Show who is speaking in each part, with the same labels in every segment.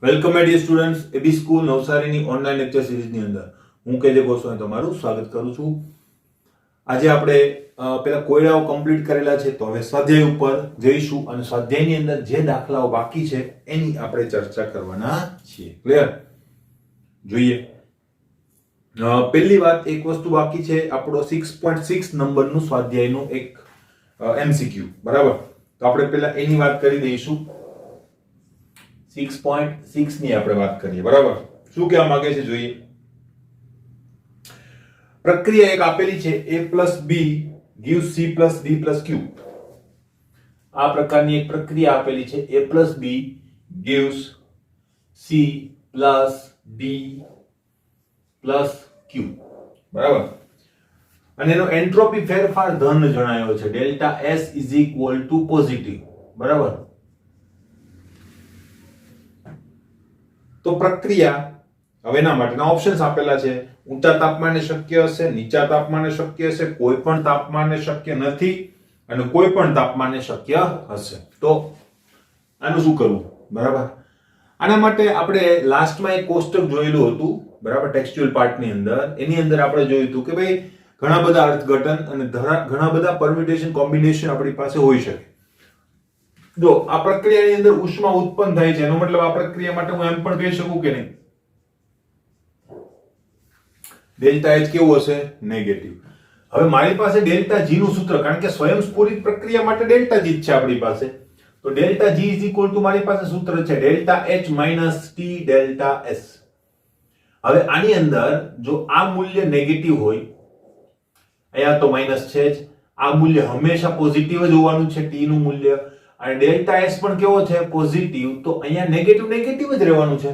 Speaker 1: Welcome my dear students AB school નવસારીની online lecture સિરીઝની અંદર હું કેજે ગોસ્વામી તમારું સ્વાગત કરું છું. આજે આપણે પેલા કોયડાઓ કમ્પ્લીટ કરેલા છે, તો હવે સ્વાધ્યાય ઉપર જઈશું અને સ્વાધ્યાયની અંદર જે દાખલાઓ બાકી છે એની આપણે ચર્ચા કરવાના છીએ. ક્લિયર? જોઈએ. પહેલી વાત, એક વસ્તુ બાકી છે, આપણો 6.6 નંબરનું સ્વાધ્યાયનું એક MCQ. બરાબર? તો આપણે પહેલા એની વાત કરી દઈશું. 6.6 ની આપણે વાત કરીએ. બરાબર? શું કહેવા માંગે છે જોઈએ. પ્રક્રિયા એક આપેલી છે, a + b gives c + d + q. આ પ્રકારની એક પ્રક્રિયા આપેલી છે, a + b gives c + d + q. બરાબર? અને એનો એન્ટ્રોપી ફેરફાર ધન જણાયો છે, ડેલ્ટા S = પોઝિટિવ. બરાબર? તો પ્રક્રિયા, હવે એના માટેના ઓપ્શન્સ આપેલા છે. ઊંચા તાપમાને શક્ય હશે, નીચા તાપમાને શક્ય હશે, કોઈ પણ તાપમાને શક્ય નથી અને કોઈ પણ તાપમાને શક્ય હશે. તો આનું શું કરવું? બરાબર? આના માટે આપણે લાસ્ટમાં એક કોષ્ટક જોયેલું હતું. બરાબર? ટેક્સ્ચ્યુઅલ પાર્ટની અંદર, એની અંદર આપણે જોયું હતું કે ભાઈ ઘણા બધા અર્થઘટન અને ઘણા બધા પરમ્યુટેશન કોમ્બિનેશન આપણી પાસે હોઈ શકે. જો આ પ્રક્રિયાની અંદર ઉષ્મા ઉત્પન્ન થાય છે, એનો મતલબ આ પ્રક્રિયા માટે હું એમ પણ કહી શકું કે નહીં, ડેલ્ટા H કેવું હશે? નેગેટિવ. હવે મારી પાસે ડેલ્ટા G નું સૂત્ર, કારણ કે સ્વયંસ્ફુરિત પ્રક્રિયા માટે ડેલ્ટા G છે આપણી પાસે, તો ડેલ્ટા G = મારી પાસે સૂત્ર છે delta H - T delta S. હવે આની અંદર જો આ મૂલ્ય નેગેટિવ હોય, અહીંયા તો માઈનસ છે જ, આ મૂલ્ય હંમેશા પોઝિટિવ જ હોવાનું છે, T નું મૂલ્ય, અને ડેલ્ટા S પણ કેવો છે? પોઝિટિવ. તો અહીંયા નેગેટિવ જ રહેવાનું છે.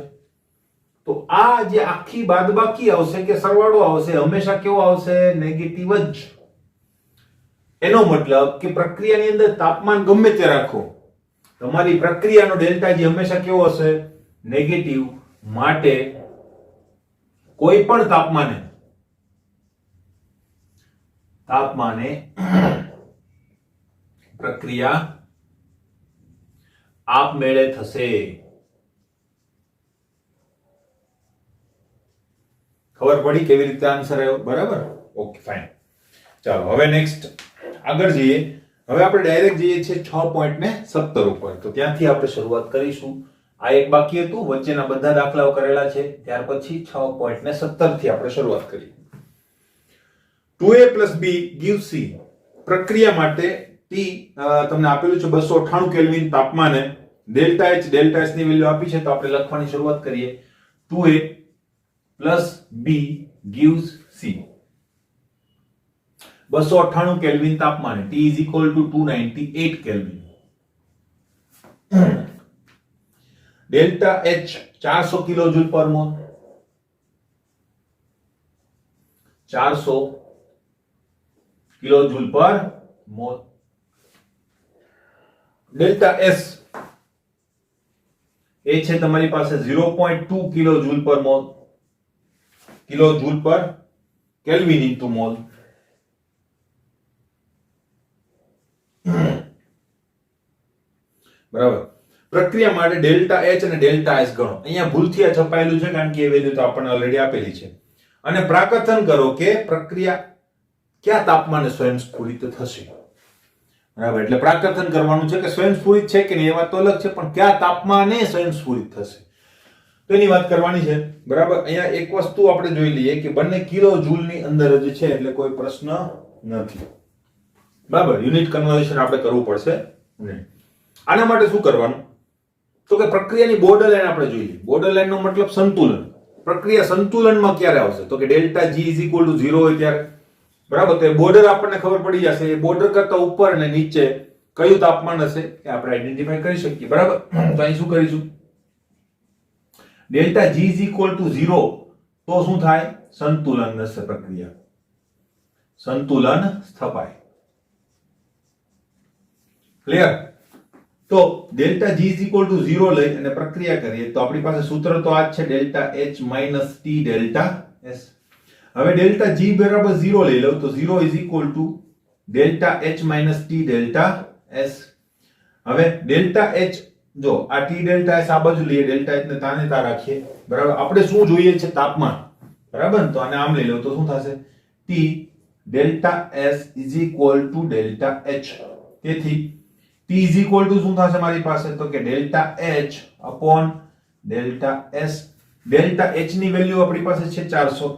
Speaker 1: તો આ જે આખી બાદબાકી આવશે કે સરવાળો આવશે, હંમેશા કેવો આવશે? નેગેટિવ જ. એનો મતલબ કે પ્રક્રિયાની અંદર તાપમાન ગમે તે રાખો, તમારી પ્રક્રિયાનો ડેલ્ટા G હંમેશા કેવો હશે? નેગેટિવ. માટે કોઈ પણ તાપમાને પ્રક્રિયા આપમેળે થશે. ખબર પડી કેવી રીતે આન્સર આવ્યો? બરાબર? Okay, fine. ચાલો હવે નેક્સ્ટ આગળ જઈએ. હવે આપણે ડાયરેક્ટ જઈએ છીએ 6.17 ઉપર. તો ત્યાંથી આપણે શરૂઆત કરીશું. આ એક બાકી હતું, વચ્ચેના બધા દાખલાઓ કરેલા છે, ત્યાર પછી 6.17 થી આપણે શરૂઆત કરીએ. 2a + b gives c. પ્રક્રિયા માટે T તમને આપેલું છે 298 કેલ્વિન તાપમાને, ડેલ્ટા H ડેલ્ટા S ની વેલ્યુ આપી છે, તો આપણે લખવાની શરૂઆત કરીએ. 2a + b gives c. 298 kelvin તાપમાને, T = 298 kelvin. Delta H 400 kJ/mol. 400 kJ/mol. Delta S એ છે તમારી પાસે 0.2 kJ/mol. kJ/Kelvin into mol. બરાબર? પ્રક્રિયા માટે ડેલ્ટા H અને ડેલ્ટા S ગણો. અહીંયા ભૂલથી આ છપાયેલું છે, કારણ કે એ વેલ્યુ તો આપણને ઓલરેડી આપેલી છે. અને પ્રાકથન કરો કે પ્રક્રિયા કયા તાપમાને સ્વયંસ્ફુરિત થશે. બરાબર? એટલે પ્રાકથન કરવાનું છે કે સ્વયંસ્ફુરિત છે કે નહીં, એ વાત તો અલગ છે, પણ કયા તાપમાને સ્વયંસ્ફુરિત થશે તો એની વાત કરવાની છે. બરાબર? અહીંયા એક વસ્તુ આપણે જોઈ લઈએ કે બંને કિલો જૂલ ની અંદર જ છે, એટલે કોઈ પ્રશ્ન નથી. બરાબર? યુનિટ કન્વર્ઝન આપણે કરવું પડશે નહીં. આના માટે શું કરવાનું? તો કે પ્રક્રિયાની બોર્ડર લાઈન આપણે જોઈ લઈએ. બોર્ડર લાઈન નો મતલબ સંતુલન. પ્રક્રિયા સંતુલનમાં ક્યારે આવશે? તો કે ડેલ્ટા G = 0 હોય ત્યારે. બરાબર? તો એ બોર્ડર આપણને ખબર પડી જશે. એ બોર્ડર કરતા ઉપર અને નીચે કયું તાપમાન હશે એ આપણે આઈડેન્ટિફાઈ કરી શકીએ. બરાબર? તો અહીં શું કરીશું? ડેલ્ટા G = 0 તો શું થાય? સંતુલન હશે પ્રક્રિયા, સંતુલન સ્થપાય. ક્લિયર? તો ડેલ્ટા G = 0 લઈ અને પ્રક્રિયા કરીએ તો આપણી પાસે સૂત્ર તો આ જ છે, delta H - T delta S. હવે ડેલ્ટા G = 0 લઈ લઉં તો 0 = delta H - T delta S. હવે ડેલ્ટા H જો આ ટી ડેલ્ટા એસ આ બાજુ લઈએ, ડેલ્ટા એસ ને તાને તા રાખીએ, બરાબર. આપણે શું જોઈએ છે? તાપમાન, બરાબર. તો આને આમ લઈ લો તો શું થશે? T delta S is equal to delta H. તેથી ટી ઇઝ ઇક્વલ ટુ શું થશે મારી પાસે? તો કે delta H upon delta S. Delta H ની વેલ્યુ આપણી પાસે છે 400,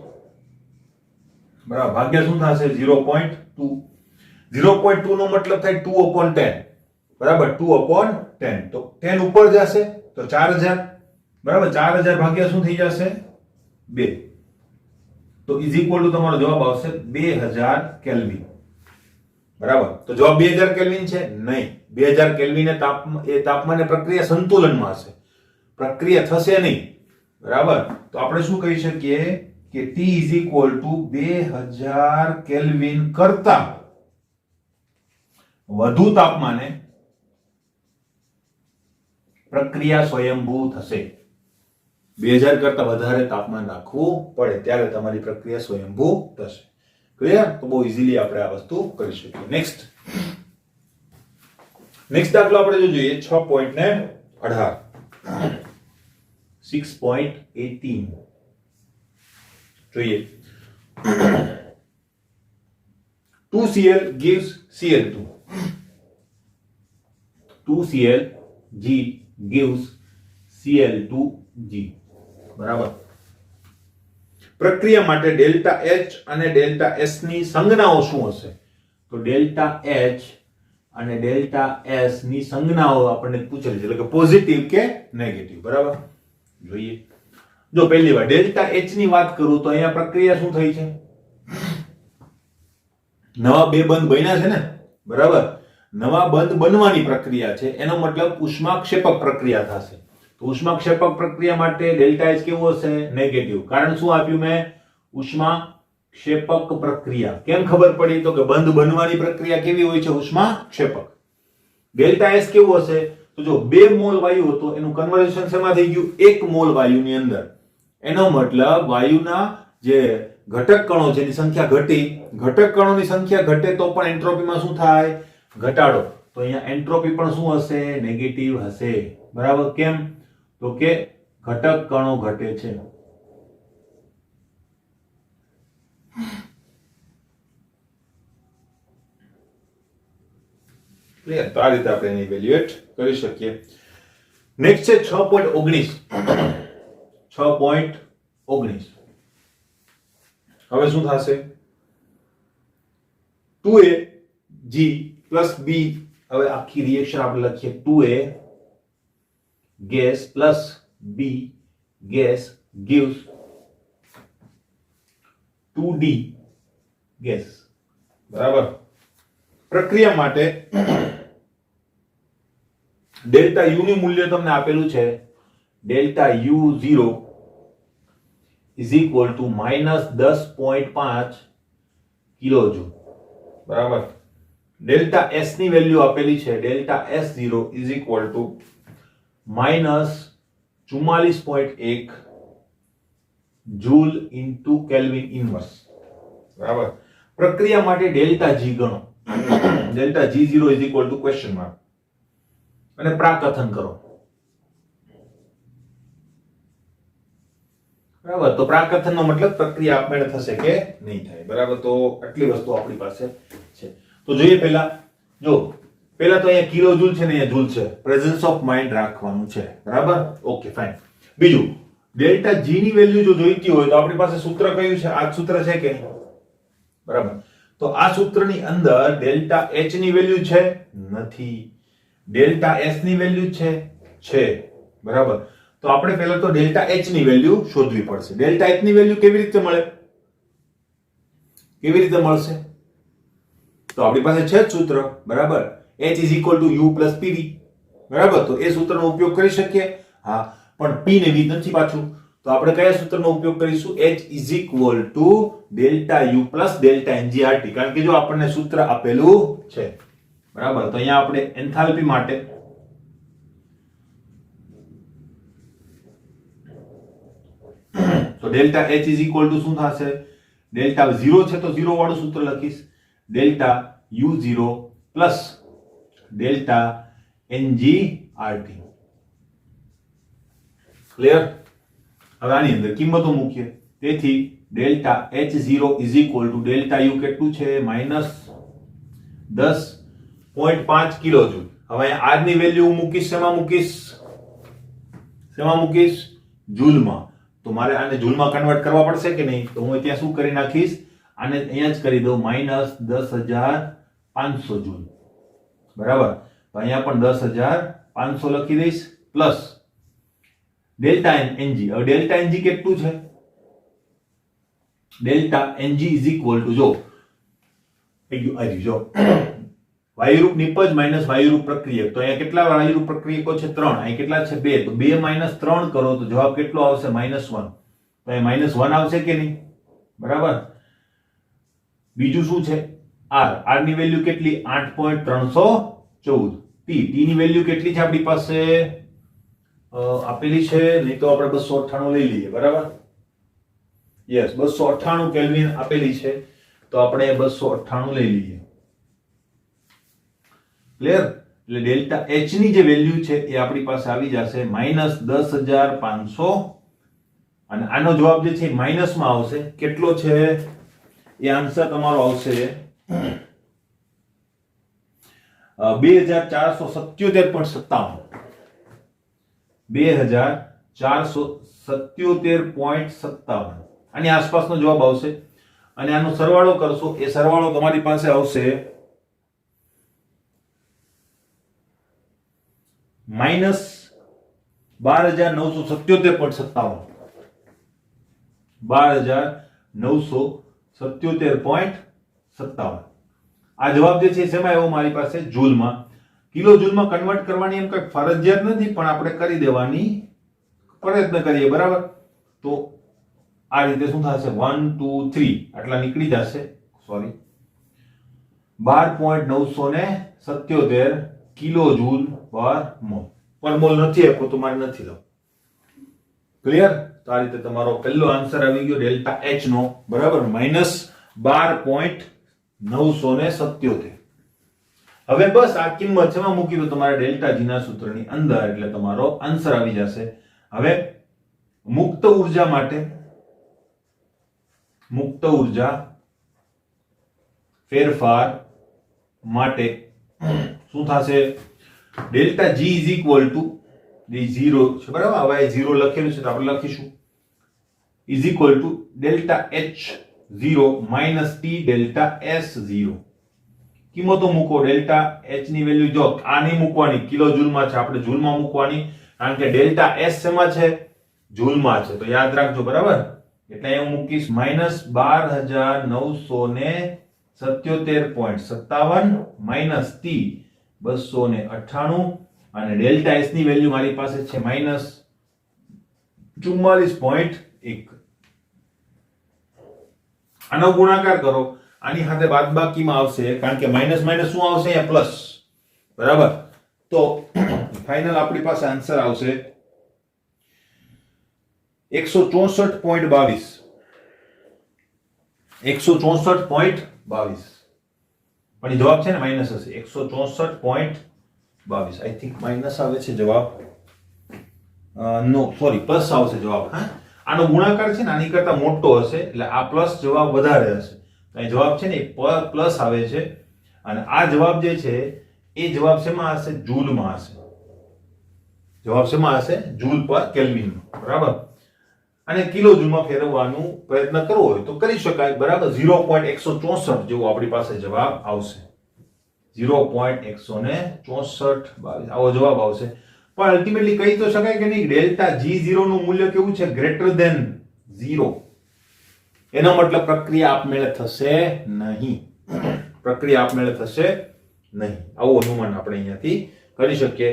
Speaker 1: બરાબર. ભાગ્યા શું થશે? 0.2. 0.2 નો મતલબ થાય 2/10, બરાબર. 2/10. તો 10 ઉપર જશે તો 4000, બરાબર. 4000 ભાગ્યા શું થઈ જશે? 2. તો ઇઝ ઇક્વલ ટુ તમારો જવાબ આવશે 2000 કેલ્વિન, બરાબર. તો જવાબ 2000 કેલ્વિન છે? નહીં. 2000 કેલ્વિન એ તાપમાને પ્રક્રિયા સંતુલનમાં હશે, પ્રક્રિયા થશે નહીં, બરાબર. તો આપણે શું કહી શકીએ કે T is equal to 2000 kelvin કરતા વધુ તાપમાને પ્રક્રિયા સ્વયંભૂ થશે. 2000 કરતા વધારે તાપમાન રાખવું પડે ત્યારે તમારી પ્રક્રિયા સ્વયંભૂ થશે. ક્લિયર? તો બહુ ઇઝીલી આપણે આ વસ્તુ કરી શકીએ. નેક્સ્ટ દાખલો આપણે જો જોઈએ 6.18 6.18 જોઈએ. 2Cl gives Cl2. 2Cl gives Cl2G, બરાબર. પ્રક્રિયા માટે ડેલ્ટા H અને ડેલ્ટા S ની સંજ્ઞાઓ શું હશે? તો ડેલ્ટા H અને ડેલ્ટા S ની સંજ્ઞાઓ આપણને પૂછેલી છે, એટલે કે પોઝિટિવ કે નેગેટિવ, બરાબર. જોઈએ. જો પહેલી વાર ડેલ્ટા H ની વાત કરું તો અહીંયા પ્રક્રિયા શું થઈ છે? નવા બે બંધ બન્યા છે ને, બરાબર. નવા બંધ બનવાની પ્રક્રિયા છે, એનો મતલબ ઉષ્માક્ષેપક પ્રક્રિયા થશે. તો ઉષ્માક્ષેપક પ્રક્રિયા માટે ડેલ્ટા H કેવું હશે? નેગેટિવ. કારણ શું આપ્યું મેં? ઉષ્માક્ષેપક પ્રક્રિયા. કેમ ખબર પડી? તો કે બંધ બનવાની પ્રક્રિયા કેવી હોય છે? ઉષ્માક્ષેપક. ડેલ્ટા S કેવું હશે? તો જો 2 મોલ વાયુ હતો એનું કન્વર્ઝન શેમાં થઈ ગયું? 1 મોલ વાયુની અંદર. એનો મતલબ વાયુના જે ઘટક કણો છે એની સંખ્યા ઘટી. ઘટક કણોની સંખ્યા ઘટે તો પણ એન્ટ્રોપીમાં શું થાય? ઘટાડો. તો અહીંયા એન્ટ્રોપી પણ શું હશે? નેગેટિવ હશે, બરાબર. કેમ? તો કે ઘટક કણો ઘટે છે. ક્લિયર? તો આ રીતે આપણે એને ઇવેલ્યુએટ કરી શકીએ. નેક્સ્ટ છે 6.19 6.19. હવે શું થશે? 2AG plus B. હવે આખી રિએક્શન આપણે લખીએ 2A gas plus B gas gives 2D gas, બરાબર. પ્રક્રિયા માટે ડેલ્ટા U નું મૂલ્ય તમને આપેલું છે. Delta U0 is equal to -10.5 કિલોજૂલ, બરાબર. ડેલ્ટા S ની વેલ્યુ આપેલી છે. Delta S0 is equal to -44.1 joule into kelvin inverse, બરાબર. પ્રક્રિયા માટે ડેલ્ટા G ગણો. Delta G0 is equal to question mark અને પ્રાકથન કરો, બરાબર. તો પ્રાકથનનો મતલબ પ્રક્રિયા આપમેળે થશે કે નહીં થાય, બરાબર. તો આટલી વસ્તુ આપણી પાસે છે. તો જોઈએ પહેલા તો અહીંયા કિલોજૂલ છે ને અહીંયા જૂલ છે. પ્રેઝન્સ ઓફ માઇન્ડ રાખવાનું છે, બરાબર. Okay fine. બીજું ડેલ્ટા G ની વેલ્યુ જો જોઈતી હોય તો આપણી પાસે સૂત્ર કયું છે? આ સૂત્ર છે કે નહીં? બરાબર. તો આ સૂત્રની અંદર ડેલ્ટા H ની વેલ્યુ છે? નથી. ડેલ્ટા S ની વેલ્યુ છે, બરાબર. તો આપણે પહેલા તો ડેલ્ટા H ની વેલ્યુ શોધવી પડશે. ડેલ્ટા H ની વેલ્યુ કેવી રીતે મળે? કેવી રીતે મળશે? તો આપણી પાસે છે જ સૂત્ર, બરાબર. H is equal to U plus PV, બરાબર. તો એ સૂત્રનો ઉપયોગ કરી શકીએ. હા, પણ P ને V નથી પાછું. તો આપણે કયા સૂત્રનો ઉપયોગ કરીશું? H is equal to delta U plus delta NgRT. કારણ કે જો આપણને સૂત્ર આપેલું છે, બરાબર. તો અહીંયા આપણે એન્થાલ્પી માટે તો delta H is equal to શું થશે? ડેલ્ટા 0 છે તો 0 વાળું સૂત્ર લખીશ. Delta U0 plus delta NgRT, clear? હવે આની અંદર કિંમતો મૂકીએ. તેથી delta H0 is equal to delta U કેટલું છે? -10.5 કિલોજૂલ. હવે R ની વેલ્યુ મૂકીશ, શેમાં મૂકીશ? જૂલમાં. તો મારે આને જૂલમાં કન્વર્ટ કરવા પડશે કે નહીં? તો હું ત્યાં શું કરી નાખીશ? આને અહીંયા જ કરી દઉં, -10,500 જૂલ. બરાબર? તો અહીંયા પણ 10,500 લખી દઈશ, પ્લસ ડેલ્ટા NG. હવે ડેલ્ટા NG કેટલું છે? Delta NG is equal to, જો વાયુરૂપ નિપજ માઇનસ વાયુરૂપ પ્રક્રિયક. તો અહીંયા કેટલા વાયુરૂપ પ્રક્રિયકો છે? 3. અહીં કેટલા છે? 2. તો 2 - 3 કરો તો જવાબ કેટલો આવશે? -1. તો અહીંયા -1 આવશે કે નહીં? બરાબર. બીજું શું છે? R ની વેલ્યુ કેટલી? 8.314. T ની વેલ્યુ કેટલી છે આપણી પાસે? આપેલી છે, નહીં તો આપણે 298 લઈ લઈએ. બરાબર? યસ, 298 કેલ્વિન આપેલી છે, તો આપણે 298 લઈ લઈએ. ક્લિયર? એટલે ડેલ્ટા H ની જે વેલ્યુ છે એ આપણી પાસે આવી જશે -10,500, અને આનો જવાબ જે છે માઇનસમાં આવશે. કેટલો છે? એ આન્સર તમારો આવશે 2477.57. 2477.57 આની આસપાસનો જવાબ આવશે. અને આનો સરવાળો કરશો, એ સરવાળો તમારી પાસે આવશે -12,977.57. 12,977.57. આ જવાબ જે છે શેમાં આવ્યો મારી પાસે? જૂલમાં. કિલો જૂલમાં કન્વર્ટ કરવાની એમ કંઈક ફરજિયાત નથી, પણ આપણે કરી દેવાની પ્રયત્ન કરીએ. બરાબર? તો આ રીતે શું થશે? 1 2 3 આટલા નીકળી જશે. સોરી, 12.977 કિલો જૂલ પર મોલ. પર મોલ નથી આપ્યો તો મારે નથી લઉં. ક્લિયર? તો આ રીતે તમારો પહેલો આન્સર આવી ગયો ડેલ્ટા H નો. બરાબર? -12.977. હવે બસ આ કિંમત શેમાં મૂકી દો? તમારે ડેલ્ટા G ના સૂત્રની અંદર, એટલે તમારો આન્સર આવી જશે. હવે મુક્ત ઉર્જા માટે, મુક્ત ઉર્જા ફેરફાર માટે શું થશે? Delta G is equal to 0 છે. બરાબર? હવે 0 લખેલું છે તો આપણે લખીશું is equal to delta H0 minus T delta S0. કિંમતો મૂકો. ડેલ્ટા H ની વેલ્યુ, જો આ નહીં મૂકવાની, કિલો જૂલમાં છે, આપણે જૂલમાં મૂકવાની, કારણ કે ડેલ્ટા S શેમાં છે? જૂલમાં છે. તો યાદ રાખજો. બરાબર? એટલે હું મૂકીશ -12,977.57 માઇનસ T 298, અને ડેલ્ટા S ની વેલ્યુ મારી પાસે છે -44.1. આનો ગુણાકાર કરો, આની સાથે બાદબાકીમાં આવશે, કારણ કે માઇનસ માઇનસ શું આવશે? અહીંયા પ્લસ. બરાબર? તો ફાઇનલ આપણી પાસે આન્સર આવશે 164.22. 164.22. પણ જવાબ છે ને માઇનસ હશે. 164.22. આઈ થિંક માઇનસ આવે છે જવાબ. નો, સોરી, પ્લસ આવશે જવાબ. હા, આનો ગુણાકાર છે ને આની કરતા મોટો હશે, એટલે આ પ્લસ જવાબ વધારે હશે. અહીં જવાબ છે ને પ્લસ આવે છે, અને આ જવાબ જે છે એ જવાબ શેમાં હશે? જૂલમાં હશે. જવાબ શેમાં હશે? જૂલ પર કેલ્વિનમાં. બરાબર? અને કિલો જૂલમાં ફેરવવાનું પ્રયત્ન કરવો હોય તો કરી શકાય. બરાબર? 0.164 જેવો આપણી પાસે જવાબ આવશે. 0.164 આવો જવાબ આવશે. પણ અલ્ટિમેટલી કહી તો શકાય કે નહીં, ડેલ્ટા G0 નું મૂલ્ય કેવું છે? Greater than 0. એનો મતલબ પ્રક્રિયા આપમેળે થશે નહીં. પ્રક્રિયા આપમેળે થશે નહીં. આવું અનુમાન આપણે અહીંયાથી કરી શકીએ.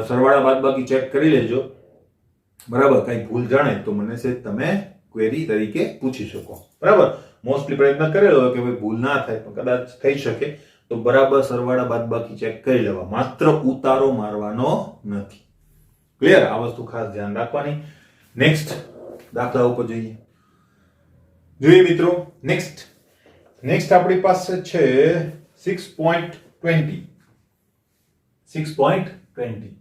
Speaker 1: સરવાળા બાદબાકી ચેક કરી લેજો. બરાબર? કઈ ભૂલ જણાય તો મને છે તમે ક્વેરી તરીકે પૂછી શકો. બરાબર? મોસ્ટલી પ્રયત્ન કરેલો કે ભાઈ ભૂલ ના થાય, પણ કદાચ થઈ શકે તો બરાબર સરવાળા બાદબાકી ચેક કરી લેવા. માત્ર ઉતારો મારવાનો નથી. ક્લિયર? આ વસ્તુ ખાસ ધ્યાન રાખવાની. નેક્સ્ટ દાખલા ઉપર જોઈએ મિત્રો. નેક્સ્ટ આપણી પાસે છે 6.20. 6.20.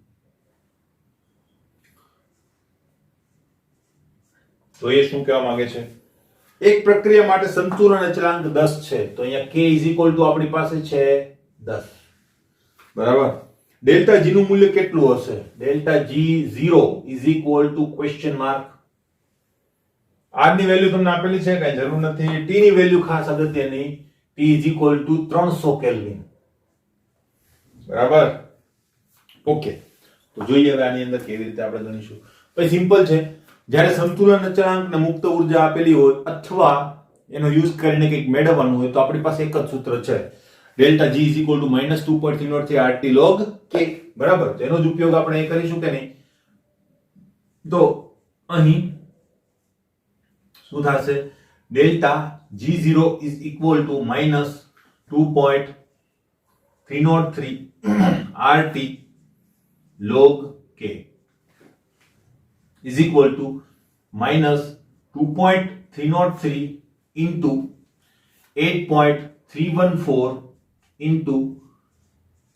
Speaker 1: તો એ શું કહેવા માંગે છે? એક પ્રક્રિયા માટે સંતુલન અચળાંક 10 છે, તો અહીંયા k આપણી પાસે છે 10. બરાબર. ડેલ્ટા g નું મૂલ્ય કેટલું હશે? Delta g0 question mark. r ની વેલ્યુ તમને આપેલી છે, કઈ જરૂર નથી. t ની વેલ્યુ ખાસ અગત્યની, t 300 કેલ્વિન. બરાબર. ઓકે, તો જોઈએ હવે આની અંદર કેવી રીતે આપણે ગણીશું. પછી સિમ્પલ છે, જ્યારે સંતુલન અચળાંક ને મુક્ત ઉર્જા આપેલી હોય અથવા એનો યુઝ કરીને કંઈક મેળવવાનું હોય તો આપણી પાસે એક જ સૂત્ર છે, delta g -2.303 RT log k. બરાબર. તો એનો જ ઉપયોગ આપણે એ કરીશું કે નહીં? તો અહીં શું થશે? Delta g0 -2.303 RT log k is equal to -2.303 into 8.314 into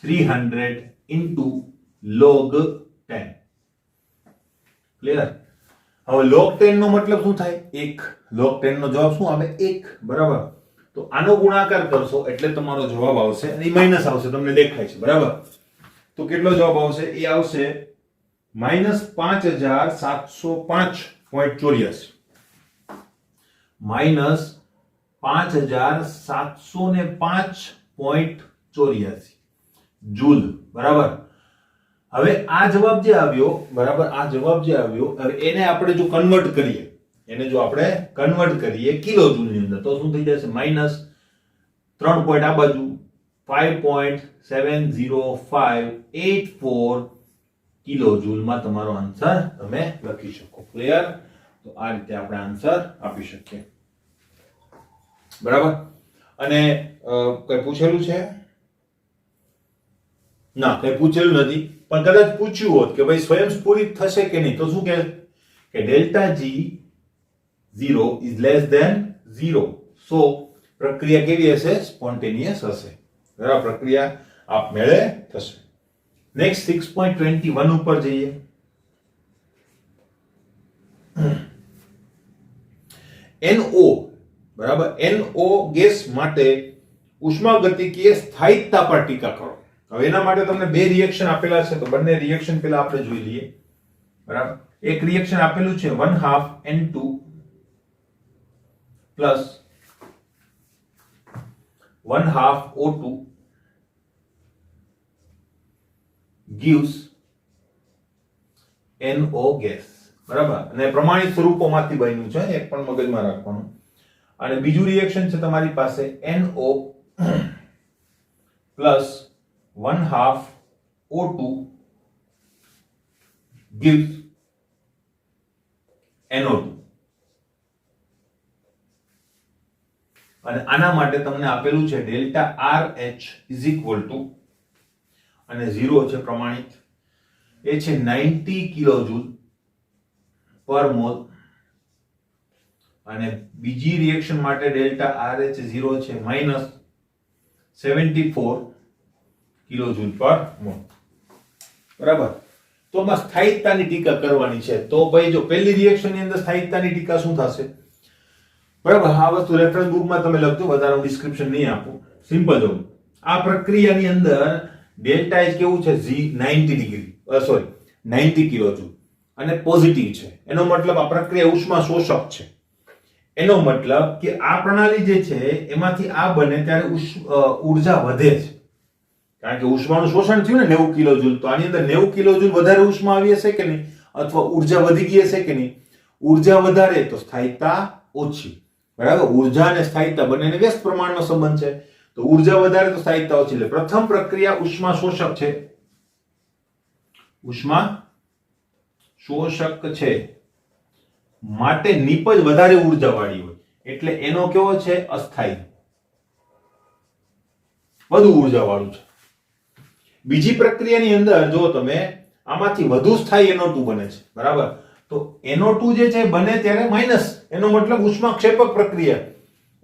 Speaker 1: 300 into log 10. Clear? હવે log 10 નો મતલબ શું થાય? 1. log 10 નો જવાબ શું આવે? 1. બરાબર. તો આનો ગુણાકાર કરશો એટલે તમારો જવાબ આવશે, અને માઈનસ આવશે, તમને દેખાય છે. બરાબર. તો કેટલો જવાબ આવશે? એ આવશે -5705.84 -5705.84 જૂલ. બરાબર. હવે આ જવાબ જે આવ્યો, બરાબર, આ જવાબ જે આવ્યો, હવે એને આપણે જો કન્વર્ટ કરીએ, કિલો જૂલ ની અંદર, તો શું થઈ જશે? -3 પોઈન્ટ આ બાજુ 5.70584 કિલો જૂલમાં તમારો આન્સર તમે લખી શકો. ક્લિયર? તો આ રીતે આપણે આન્સર આપી શકીએ. બરાબર. અને કઈ પૂછેલું છે? ના, કઈ પૂછેલું નથી, પણ કદાચ પૂછ્યું હોત કે ભાઈ સ્વયંસ્ફુરિત થશે કે નહીં, તો શું કહે કે delta g0 is less than 0. સો પ્રક્રિયા કેવી હશે? સ્પોન્ટેનિયસ હશે. બરાબર. પ્રક્રિયા આપમેળે થશે. નેક્સ્ટ 6.21 ઉપર જઈએ. NO, બરાબર, NO ગેસ માટે ઉષ્માગતિકીય સ્થાયિકતા પર ટીકા કરો. હવે એના માટે તમને બે રિએક્શન આપેલા છે, તો બંને રિએક્શન પહેલા આપણે જોઈ લઈએ. બરાબર. એક રિએક્શન આપેલું છે 1/2 N2 plus 1/2 O2 gives NO gas. બરાબર. અને પ્રમાણિત સ્વરૂપોમાંથી બન્યું છે, એક પણ મગજમાં રાખવાનું. અને બીજું રિએક્શન છે તમારી પાસે NO plus 1/2 O2 gives NO2. અને આના માટે તમને આપેલું છે delta RH is equal to, અને 0 છે પ્રમાણિત, એ છે 90 કિલોજૂલ પર મોલ. અને બીજી રિએક્શન માટે ડેલ્ટા RH 0 છે -74 કિલોજૂલ પર મોલ. બરાબર. તો આમાં સ્થાયિકતાની ટીકા કરવાની છે. તો ભાઈ જો પહેલી રિએક્શનની અંદર સ્થાયિકતાની ટીકા શું થશે? બરાબર. આ વસ્તુ રેફરન્સ બુકમાં તમે લખજો, વધારાનું ડિસ્ક્રિપ્શન નહીં આપું. સિમ્પલ જો આ પ્રક્રિયાની અંદર ડેલ્ટા એચ કેવું છે? 90 ડિગ્રી, સોરી 90 કિલોજૂલ, અને પોઝિટિવ છે. એનો મતલબ આ પ્રક્રિયા ઉષ્મા શોષક છે. એનો મતલબ કે આ પ્રણાલી જે છે એમાંથી આ બને ત્યારે ઉર્જા વધે છે, કારણ કે ઉષ્માનું શોષણ થયું ને 90 કિલોજૂલ. તો આની અંદર 90 કિલોજૂલ વધારે ઉષ્મા આવી હશે કે નહીં, અથવા ઉર્જા વધી ગઈ હશે કે નહીં? ઉર્જા વધારે તો સ્થાયિકતા ઓછી. બરાબર. ઉર્જા અને સ્થાયિકતા બંનેને વ્યસ્ત પ્રમાણનો સંબંધ છે, તો ઉર્જા વધારે તો સ્થાયિકતા ઓછી. એટલે પ્રથમ પ્રક્રિયા ઉષ્મા શોષક છે, ઉષ્મા શોષક છે, માટે નિપજ વધારે ઉર્જા વાળી હોય, એટલે એનો કેવો છે? અસ્થાયી, વધુ ઉર્જા વાળું છે. બીજી પ્રક્રિયાની અંદર જો તમે આમાંથી વધુ સ્થાયી NO2 બને છે. બરાબર. તો NO2 જે છે બને ત્યારે માઈનસ, એનો મતલબ ઉષ્મા ક્ષેપક પ્રક્રિયા,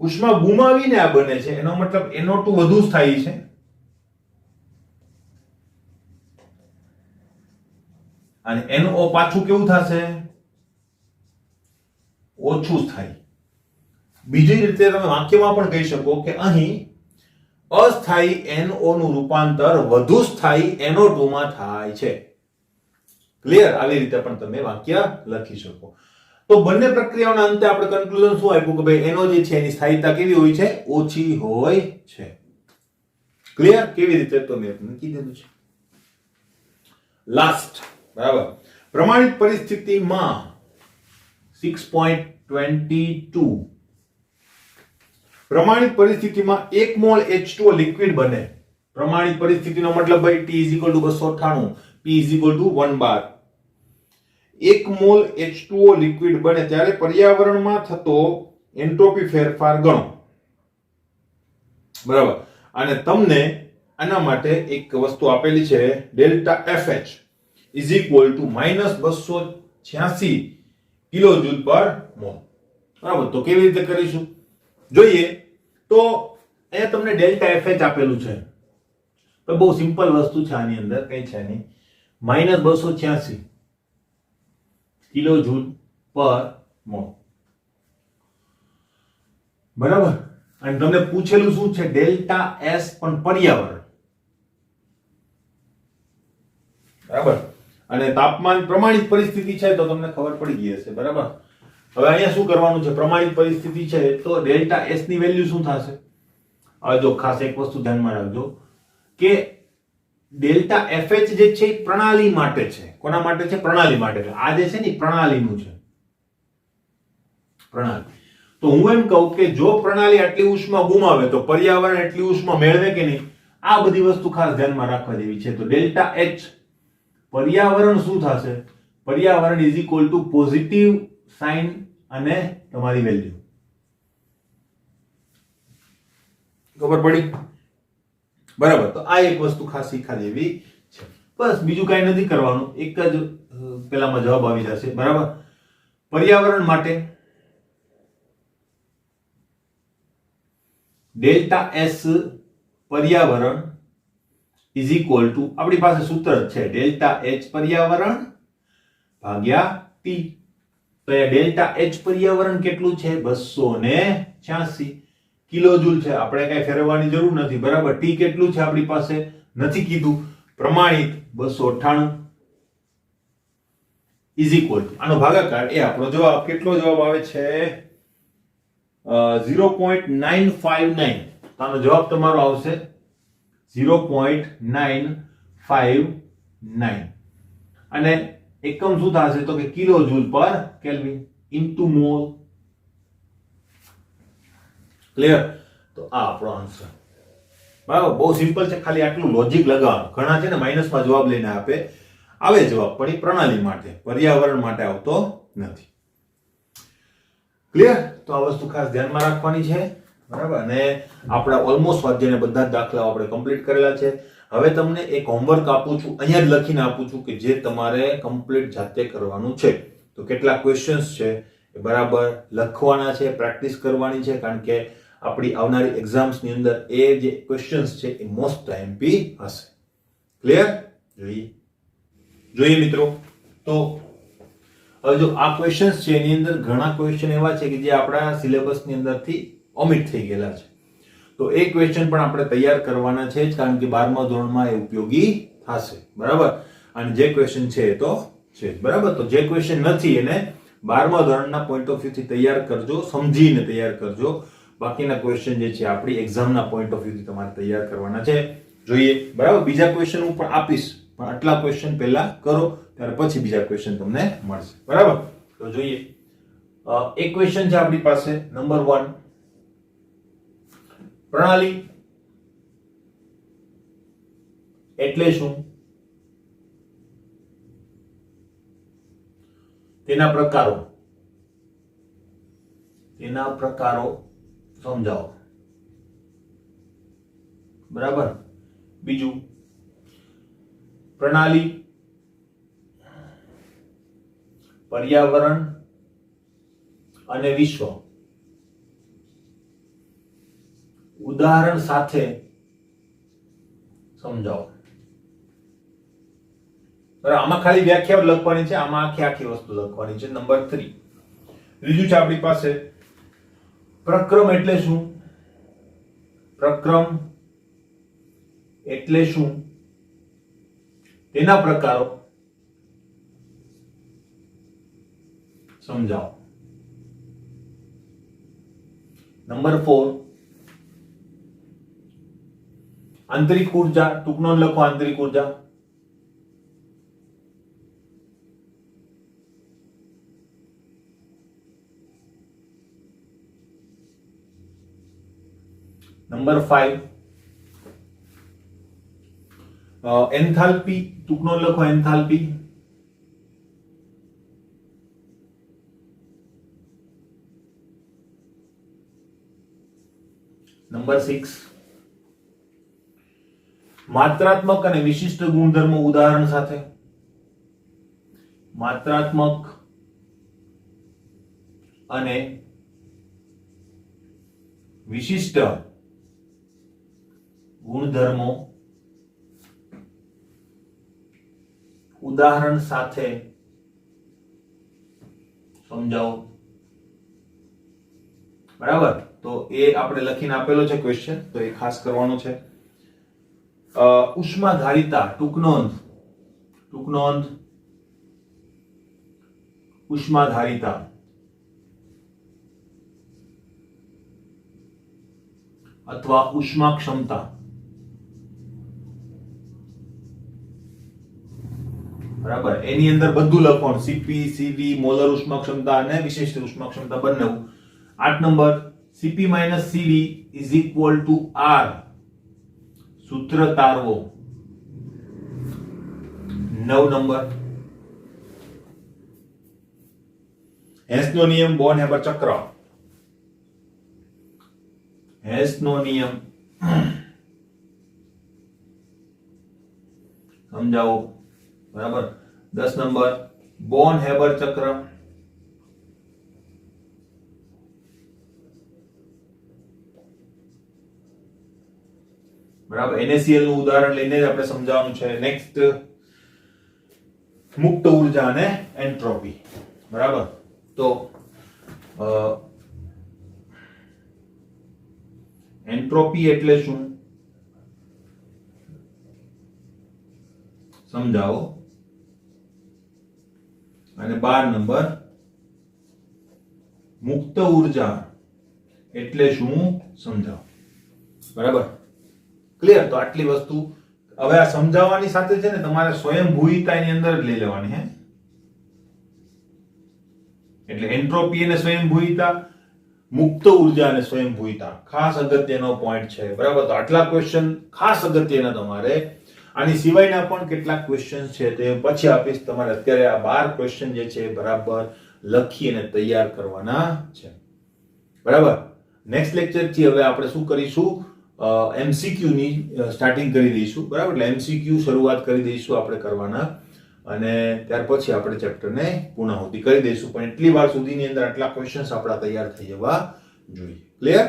Speaker 1: ઉષ્મા ગુમાવીને આ બને છે, એનો મતલબ NO2 વધુ સ્થાયી છે. અને NO પાછું કેવું થશે? ઓછું થાય. બીજી રીતે તમે વાક્યમાં પણ કહી શકો કે અહીં અસ્થાયી NO નું રૂપાંતર વધુ સ્થાયી NO2 માં થાય છે. ક્લિયર? આવી રીતે પણ તમે વાક્ય લખી શકો. તો બંને પ્રક્રિયાઓના અંતે આપણે કન્ક્લુઝન શું આપ્યું કે ભાઈ NO જે છે એની સ્થાયીતા કેવી હોય છે? ઓછી હોય છે. ક્લિયર? કેવી રીતે તો મેં તમને કીધું છે. લાસ્ટ, બરાબર. પ્રમાણિત પરિસ્થિતિમાં 6.22 પ્રમાણિત પરિસ્થિતિમાં 1 મોલ H2O લિક્વિડ બને. પ્રમાણિત પરિસ્થિતિનો મતલબ ભાઈ T = 298, P = 1 બાર. 1 મોલ H2O લિક્વિડ બને ત્યારે પર્યાવરણમાં થતો એન્ટ્રોપી ફેરફાર ગણો. બરાબર. અને તમને આના માટે એક વસ્તુ આપેલી છે, ડેલ્ટા FH = -286 કિલોજૂલ પર મોલ. બરાબર. તો કેવી રીતે કરીશું જોઈએ તો અહીંયા તમને ડેલ્ટા FH આપેલું છે. તો બહુ સિમ્પલ વસ્તુ છે, આની અંદર કઈ છે નહીં. -286 કિલોજૂલ પર મોલ. બરાબર. અને તમને પૂછેલું શું છે? ડેલ્ટા S પણ પર્યાવરણ. બરાબર. અને તાપમાન પ્રમાણિત પરિસ્થિતિ છે તો તમને ખબર પડી ગઈ હશે. બરાબર. હવે અહીંયા શું કરવાનું છે? પ્રમાણિત પરિસ્થિતિ છે તો ડેલ્ટા S ની વેલ્યુ શું થશે? હવે જો ખાસ એક વસ્તુ ધ્યાનમાં રાખજો કે ડેલ્ટા FH જે છે એ પ્રણાલી માટે છે. કોના માટે છે? પ્રણાલી માટે. આ જે છે ને પ્રણાલીનું છે. પ્રણાલી. તો હું એમ કહું કે જો પ્રણાલી આટલી ઉષ્મા ગુમાવે તો પર્યાવરણ એટલી ઉષ્મા મેળવે કે નહીં? આ બધી વસ્તુ ખાસ ધ્યાનમાં રાખવા જેવી છે. તો ડેલ્ટા H પર્યાવરણ શું થશે? પર્યાવરણ = પોઝિટિવ સાઇન અને તમારી વેલ્યુ. ખબર પડી? બરાબર. તો આ એક વસ્તુ ખાસ શીખવા જેવી છે. બસ બીજું કાંઈ નથી કરવાનું. એક જ પેલામાં જવાબ આવી જશે. બરાબર. પર્યાવરણ માટે ડેલ્ટા S પર્યાવરણ = આપણી પાસે સૂત્ર જ છે, ડેલ્ટા H પર્યાવરણ ભાગ્યા T. તો એ ડેલ્ટા H પર્યાવરણ કેટલું છે? 286 કિલોજૂલ છે. આપણે કઈ ફેરવવાની જરૂર નથી. બરાબર. T કેટલું છે આપણી પાસે? નથી કીધું. પ્રમાણિત 298 = આનો ભાગાકાર એ આપણો જવાબ. કેટલો જવાબ આવે છે? 0.959. આનો જવાબ તમારો આવશે 0.959. અને એકમ શું થશે તો કે કિલોજૂલ પર કેલ્વિન ઇન્ટુ મોલ. ક્લિયર? તો આ આપણો આન્સર. બરાબર. બહુ સિમ્પલ છે, ખાલી આટલું લોજિક લગાવવાનું. ઘણા છે ને માઈનસમાં જવાબ લઈને આવે જવાબ, પણ એ પ્રણાલી માટે, પર્યાવરણ માટે આવતો નથી. ક્લિયર? તો આ વસ્તુ ખાસ ધ્યાનમાં રાખવાની છે. બરાબર. અને આપણા ઓલમોસ્ટ સ્વાધ્યાયના બધા જ દાખલાઓ આપણે કમ્પ્લીટ કરેલા છે. હવે તમને એક હોમવર્ક આપું છું, અહીંયા જ લખીને આપું છું કે જે તમારે કમ્પ્લીટ જાતે કરવાનું છે. તો કેટલા ક્વેશ્ચન્સ છે એ બરાબર લખવાના છે, પ્રેક્ટિસ કરવાની છે, કારણ કે આપણી આવનારી એક્ઝામ્સ ની અંદર એ જે ક્વેશ્ચન્સ છે એ મોસ્ટ આઈએમપી હશે. ક્લિયર? જોઈએ મિત્રો. તો હવે જો આ ક્વેશ્ચન્સ છે એની અંદર ઘણા ક્વેશ્ચન એવા છે કે જે આપણા સિલેબસની અંદરથી ઓમિટ થઈ ગયેલા છે. તો એ ક્વેશ્ચન પણ આપણે તૈયાર કરવાના છે જ, કારણ કે 12મા ધોરણમાં એ ઉપયોગી થશે. બરાબર. અને જે ક્વેશ્ચન છે એ તો છે. બરાબર. તો જે ક્વેશ્ચન નથી એને 12મા ધોરણના પોઈન્ટ ઓફ વ્યૂ થી તૈયાર કરજો, સમજીને તૈયાર કરજો. બાકીના ક્વેશ્ચન જે છે આપણી એક્ઝામના પોઈન્ટ ઓફ વ્યૂ થી તમારે તૈયાર કરવાના છે. જોઈએ. બરાબર. બીજા ક્વેશ્ચન હું પણ આપીશ, પણ આટલા ક્વેશ્ચન પહેલા કરો, ત્યાર પછી બીજા ક્વેશ્ચન તમને મળશે. બરાબર. તો જોઈએ. એક ક્વેશ્ચન છે આપણી પાસે નંબર 1. પ્રણાલી એટલે શું? તેના પ્રકારો સમજાવો. બરાબર. બીજું, પ્રણાલી, પર્યાવરણ અને વિશ્વ ઉદાહરણ સાથે સમજાવો. બરાબર. આમાં ખાલી વ્યાખ્યા લખવાની છે, આમાં આખી વસ્તુ લખવાની છે. નંબર 3, ત્રીજું છે આપણી પાસે પ્રક્રમ એટલે શું? પ્રક્રમ એટલે શું? તેના પ્રકારો સમજાવો. નંબર 4 આંતરિક ઉર્જા, ટૂંકનો લખો આંતરિક ઉર્જા. નંબર 5 એન્થાલ્પી, ટૂંકનો લખો એન્થાલ્પી. નંબર 6 માત્રાત્મક અને વિશિષ્ટ ગુણધર્મો ઉદાહરણ સાથે. માત્રાત્મક અને વિશિષ્ટ ગુણધર્મો ઉદાહરણ સાથે સમજાવો. બરાબર, તો એ આપણે લખીને આપેલો છે ક્વેશ્ચન, તો એ ખાસ કરવાનો છે. ઉષ્માધારિતા, ટૂંકનોંધ ઉષ્માધારિતા અથવા ઉષ્મા ક્ષમતા. બરાબર, એની અંદર બધું લખવાનું, સીપી, સીવી, મોલર ઉષ્મા ક્ષમતા અને વિશિષ્ટ ઉષ્મા ક્ષમતા બંને. 8 number Cp - Cv is equal to R. સૂત્ર તારવો. 9 નંબર હેસનો નિયમ, બોર્ન હેબર ચક્ર. હેસનો નિયમ સમજાવો. બરાબર. 10 નંબર બોર્ન હેબર ચક્ર. બરાબર, NaCl નું ઉદાહરણ લઈને જ આપણે સમજાવવાનું છે. નેક્સ્ટ મુક્ત ઉર્જા અને એન્ટ્રોપી. બરાબર, તો એન્ટ્રોપી એટલે શું સમજાવો. અને 12 નંબર મુક્ત ઉર્જા એટલે શું સમજાવો. બરાબર, ક્લિયર? તો આટલી વસ્તુ હવે આ સમજાવવાની સાથે છે ને તમારે સ્વયંભૂયતા એની અંદર જ લઈ લેવાની હે. એટલે એન્ટ્રોપી અને સ્વયંભૂયતા, મુક્ત ઉર્જા અને સ્વયંભૂયતા ખાસ અગત્યનો પોઈન્ટ છે. બરાબર, તો આટલા ક્વેશ્ચન ખાસ અગત્યના તમારે. આની સિવાયના પણ કેટલાક ક્વેશ્ચન છે તે પછી આપીશ. તમારે અત્યારે આ 12 ક્વેશ્ચન જે છે બરાબર લખી અને તૈયાર કરવાના છે. બરાબર, નેક્સ્ટ લેક્ચર થી હવે આપણે શું કરીશું, MCQ ની સ્ટાર્ટિંગ કરી દઈશું. બરાબર, એટલે MCQ શરૂઆત કરી દઈશું આપણે કરવાના, અને ત્યાર પછી આપણે ચેપ્ટરને પૂર્ણાહુતિ કરી દઈશું. પણ એટલી વાર સુધીની અંદર આટલા ક્વેશ્ચન્સ આપણા તૈયાર થઈ જવા જોઈએ. ક્લિયર?